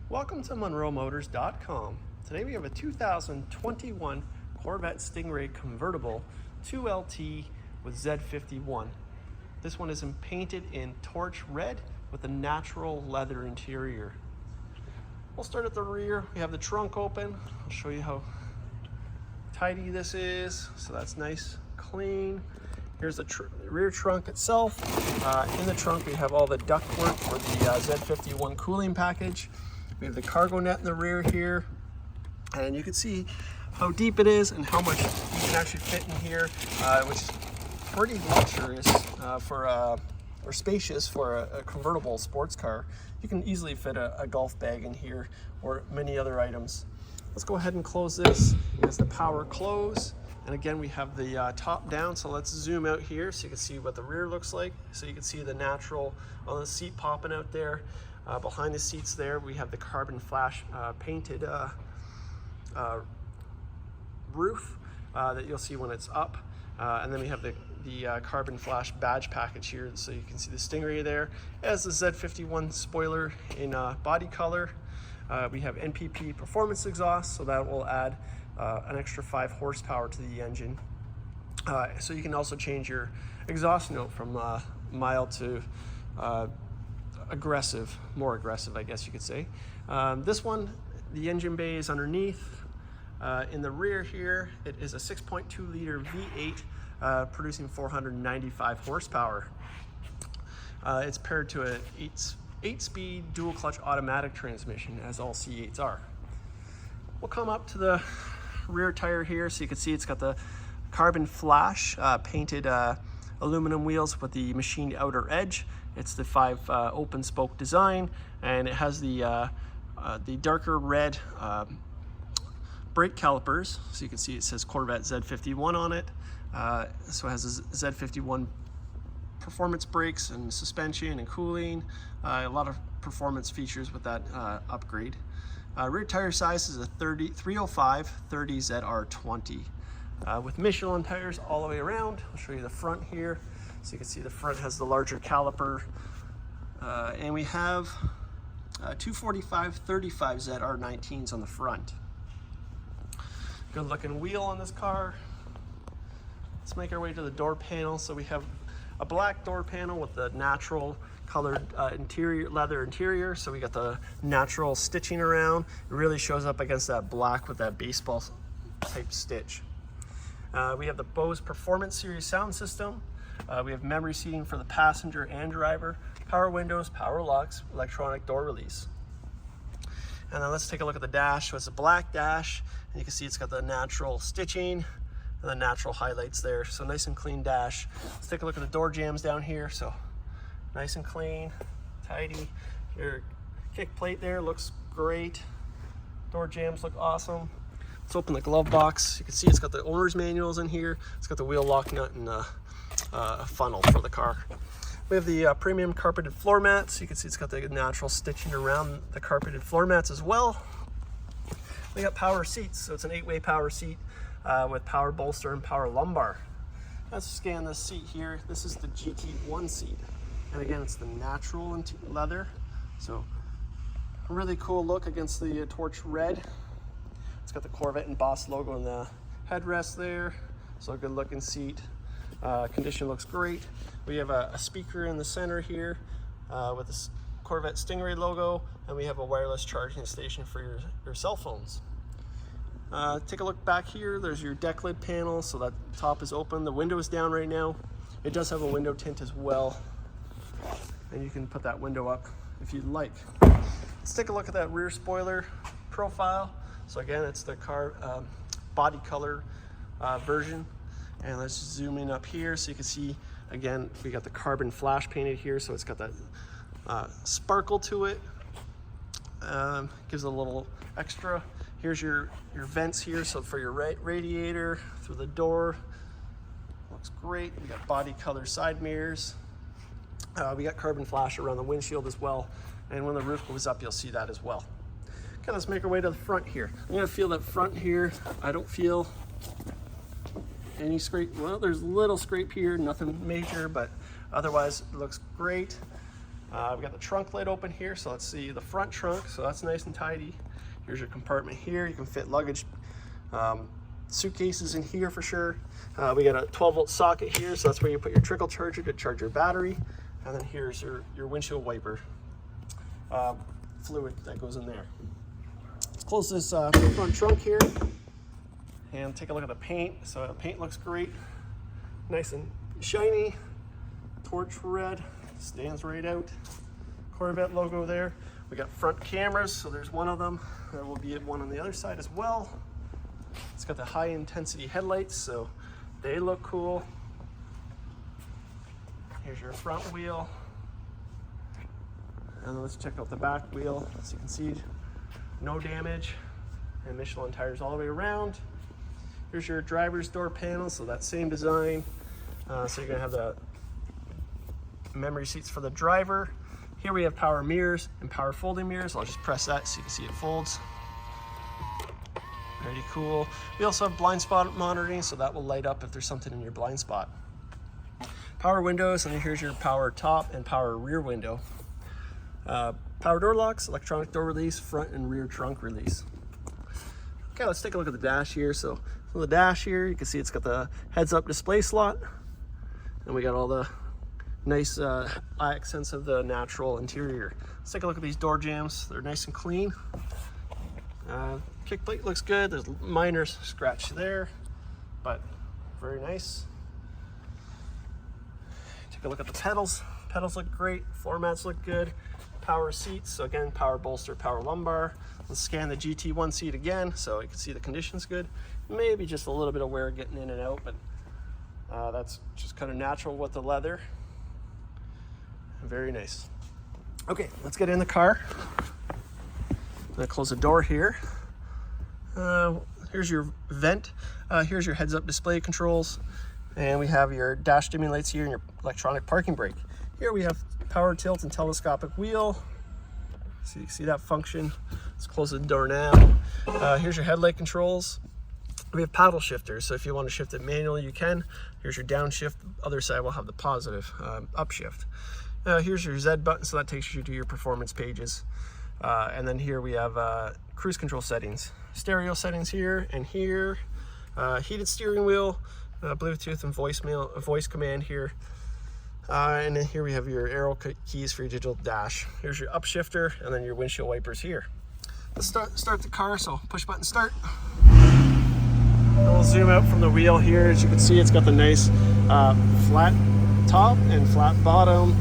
Welcome to MonroeMotors.com. Today we have a 2021 Corvette Stingray Convertible 2LT with Z51. This one is painted in torch red with a natural leather interior. We'll start at the rear. We have the trunk open. I'll show you how tidy this is. So that's nice, clean. Here's the rear trunk itself. In the trunk we have all the ductwork for the Z51 cooling package. We have the cargo net in the rear here, and you can see how deep it is and how much you can actually fit in here, which is pretty luxurious or spacious for a convertible sports car. You can easily fit a golf bag in here or many other items. Let's go ahead and close this. Here's the power close. And again, we have the top down, so let's zoom out here so you can see what the rear looks like. So you can see the natural on the seat popping out there. Behind the seats there, we have the CarbonFlash painted roof that you'll see when it's up. And then we have the CarbonFlash badge package here, so you can see the Stingray there. It has the Z51 spoiler in body color. We have NPP performance exhaust, so that will add an extra 5 horsepower to the engine. So you can also change your exhaust note from mild to aggressive, more aggressive, I guess you could say. This one, the engine bay is underneath. In the rear here, it is a 6.2 liter V8 producing 495 horsepower. It's paired to an 8-speed dual clutch automatic transmission, as all C8s are. We'll come up to the rear tire here, so you can see it's got the CarbonFlash painted aluminum wheels with the machined outer edge. It's the 5 open spoke design, and it has the darker red brake calipers. So you can see it says Corvette Z51 on it. So it has a Z51 performance brakes and suspension and cooling. A lot of performance features with that upgrade. Rear tire size is a 305 30 ZR20 with Michelin tires all the way around. I'll show you the front here. So you can see the front has the larger caliper, and we have 245 35 ZR19s on the front. Good looking wheel on this car. Let's make our way to the door panel. So we have a black door panel with the natural colored interior, leather interior. So we got the natural stitching around. It really shows up against that black with that baseball type stitch. We have the Bose Performance Series sound system. We have memory seating for the passenger and driver, power windows, power locks, electronic door release. And then let's take a look at the dash. So it's a black dash, and you can see it's got the natural stitching and the natural highlights there. So nice and clean dash. Let's take a look at the door jambs down here. So nice and clean, tidy. Your kick plate there looks great. Door jambs look awesome. Let's open the glove box. You can see it's got the owner's manuals in here. It's got the wheel lock nut and a funnel for the car. We have the premium carpeted floor mats. You can see it's got the natural stitching around the carpeted floor mats as well. We got power seats, so it's an 8-way power seat with power bolster and power lumbar. Let's scan this seat here. This is the GT1 seat, and again, it's the natural leather. So a really cool look against the torch red. It's got the Corvette embossed logo on the headrest there. So a good looking seat. Condition looks great. We have a speaker in the center here with the Corvette Stingray logo, and we have a wireless charging station for your cell phones. Take a look back here. There's your deck lid panel, so that top is open. The window is down right now. It does have a window tint as well, and you can put that window up if you'd like. Let's take a look at that rear spoiler profile. So again, it's the car body color version. And let's zoom in up here so you can see, again, we got the CarbonFlash painted here, so it's got that sparkle to it. Gives it a little extra. Here's your vents here, so for your radiator, through the door. Looks great. We got body color side mirrors. We got CarbonFlash around the windshield as well. And when the roof goes up, you'll see that as well. Okay, let's make our way to the front here. I'm gonna feel that front here. I don't feel any scrape. Well, there's a little scrape here, nothing major, but otherwise it looks great. We've got the trunk lid open here, so let's see the front trunk, so that's nice and tidy. Here's your compartment here. You can fit luggage, suitcases in here for sure. We got a 12-volt socket here, so that's where you put your trickle charger to charge your battery. And then here's your windshield wiper fluid that goes in there. Let's close this front trunk here and take a look at the paint. So the paint looks great, nice and shiny, torch red, stands right out. Corvette logo there. We got front cameras, so there's one of them. There will be one on the other side as well. It's got the high intensity headlights, so they look cool. Here's your front wheel. And then let's check out the back wheel. As you can see, no damage. And Michelin tires all the way around. Here's your driver's door panel, so that same design. So you're gonna have the memory seats for the driver. Here we have power mirrors and power folding mirrors. I'll just press that so you can see it folds. Pretty cool. We also have blind spot monitoring, so that will light up if there's something in your blind spot. Power windows, and then here's your power top and power rear window. Power door locks, electronic door release, front and rear trunk release. Okay, let's take a look at the dash here. So the dash here, you can see it's got the heads-up display slot, and we got all the nice accents of the natural interior. Let's take a look at these door jambs. They're nice and clean. Kick plate looks good. There's minor scratch there, but very nice. Take a look at the pedals. Pedals look great. Floor mats look good. Power seats. So again, power bolster, power lumbar. Let's scan the GT1 seat again so you can see the condition's good. Maybe just a little bit of wear getting in and out, but that's just kind of natural with the leather. Very nice. Okay, let's get in the car. I'm gonna close the door here. Here's your vent. Here's your heads-up display controls. And we have your dash dimming lights here and your electronic parking brake. Here we have power tilt and telescopic wheel. So you see that function. Let's close the door now. Here's your headlight controls. We have paddle shifters, so if you want to shift it manually, you can. Here's your downshift. Other side will have the positive upshift. Here's your Z button, so that takes you to your performance pages. And then here we have cruise control settings. Stereo settings here and here. Heated steering wheel, Bluetooth and voice command here. And then here we have your arrow keys for your digital dash. Here's your upshifter, and then your windshield wipers here. Let's start the car, so push button start. And we'll zoom out from the wheel here. As you can see, it's got the nice flat top and flat bottom.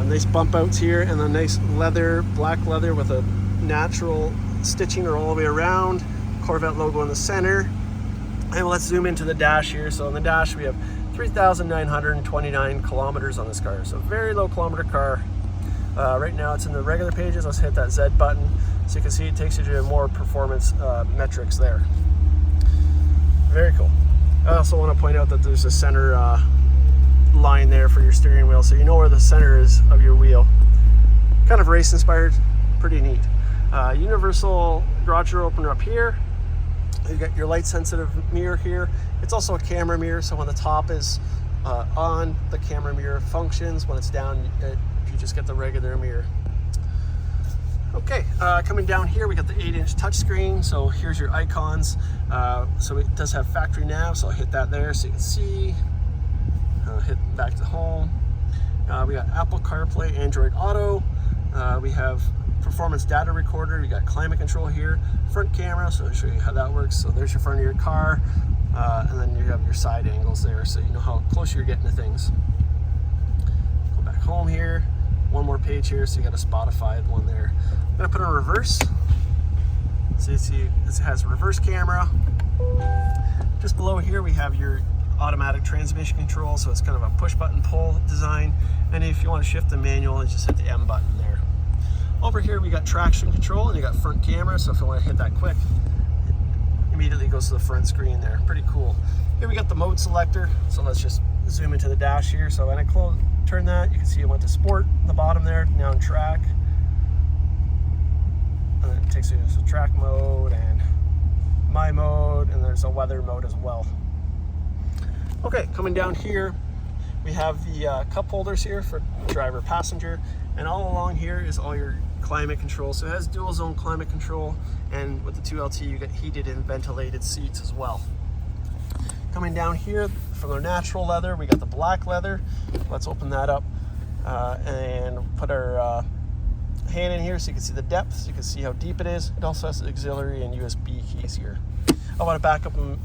Nice bump outs here, and a nice leather, black leather with a natural stitching all the way around. Corvette logo in the center. And let's zoom into the dash here. So on the dash we have 3,929 kilometers on this car. So very low kilometer car. Right now it's in the regular pages. Let's hit that Z button. So you can see it takes you to more performance metrics there. Very cool. I also want to point out that there's a center line there for your steering wheel, so you know where the center is of your wheel. Kind of race inspired, pretty neat. Universal garage door opener up here. You got your light sensitive mirror here. It's also a camera mirror, so when the top is on, the camera mirror functions. When it's down, you just get the regular mirror. Okay, coming down here, we got the 8-inch touchscreen. So here's your icons. So it does have factory nav, so I'll hit that there so you can see. Hit back to home. We got Apple CarPlay, Android Auto. We have performance data recorder. You got climate control here. Front camera, so I'll show you how that works. So there's your front of your car. And then you have your side angles there, so you know how close you're getting to things. Go back home here. One more page here, so you got a Spotify one there. I'm gonna put it in reverse. So you see it has reverse camera. Just below here we have your automatic transmission control, so it's kind of a push button pull design. And if you want to shift the manual, you just hit the M button there. Over here we got traction control, and you got front camera, so if you want to hit that quick, it immediately goes to the front screen there. Pretty cool. Here we got the mode selector, so let's just zoom into the dash here. So when I turn that, you can see it went to sport, the bottom there, now in track. And then it takes you to track mode and my mode, and there's a weather mode as well. Okay, coming down here, We have the cup holders here for driver passenger, and all along here is all your climate control. So it has dual zone climate control, and with the 2LT you get heated and ventilated seats as well. Coming down here from the natural leather, we got the black leather. Let's open that up and put our hand in here so you can see the depth, so you can see how deep it is. It also has auxiliary and USB keys here. I want to back up and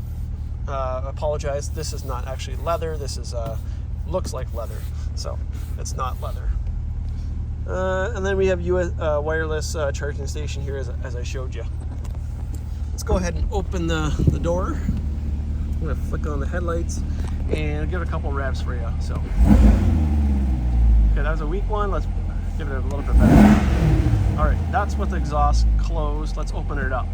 apologize. This is not actually leather. This is looks like leather, so it's not leather. And then we have wireless charging station here, as I showed you. Let's go ahead and open the door. I'm gonna flick on the headlights and give it a couple revs for you. So, okay, that was a weak one. Let's give it a little bit better. All right, that's with the exhaust closed. Let's open it up.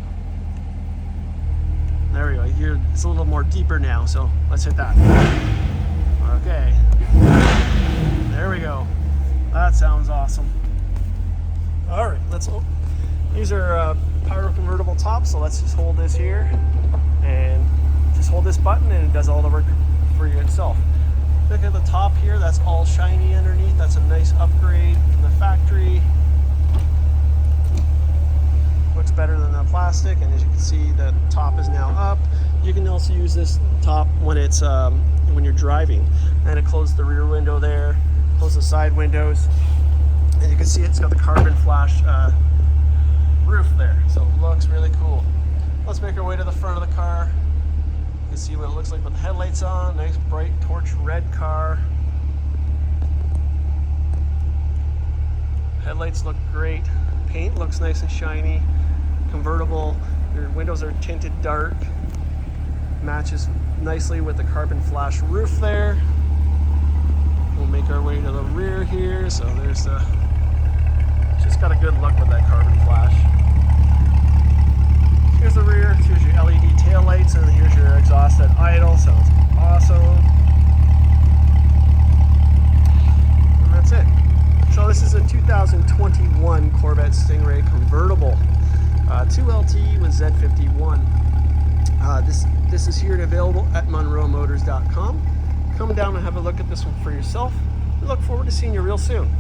There we go. Here, it's a little more deeper now, so let's hit that. Okay, there we go. That sounds awesome. All right, these are power convertible tops, so let's just hold this here and just hold this button and it does all the work for you itself. Look at the top here, that's all shiny underneath. That's a nice upgrade from the factory. Looks better than the plastic, and as you can see, the top is now up. You can also use this top when it's when you're driving, and it closes the rear window there, closes the side windows, and you can see it's got the CarbonFlash roof there, so it looks really cool. Let's make our way to the front of the car. You can see what it looks like with the headlights on. Nice bright torch red car. Headlights look great. Paint looks nice and shiny. Convertible. Your windows are tinted dark. Matches nicely with the CarbonFlash roof there. We'll make our way to the rear here. So there's the. Just got a good look with that CarbonFlash. Here's the rear. Here's your LED taillights, and here's your exhaust at idle. So it's awesome. And that's it. So this is a 2021 Corvette Stingray convertible, 2LT with Z51. This is here and available at monroemotors.com. Come down and have a look at this one for yourself. We look forward to seeing you real soon.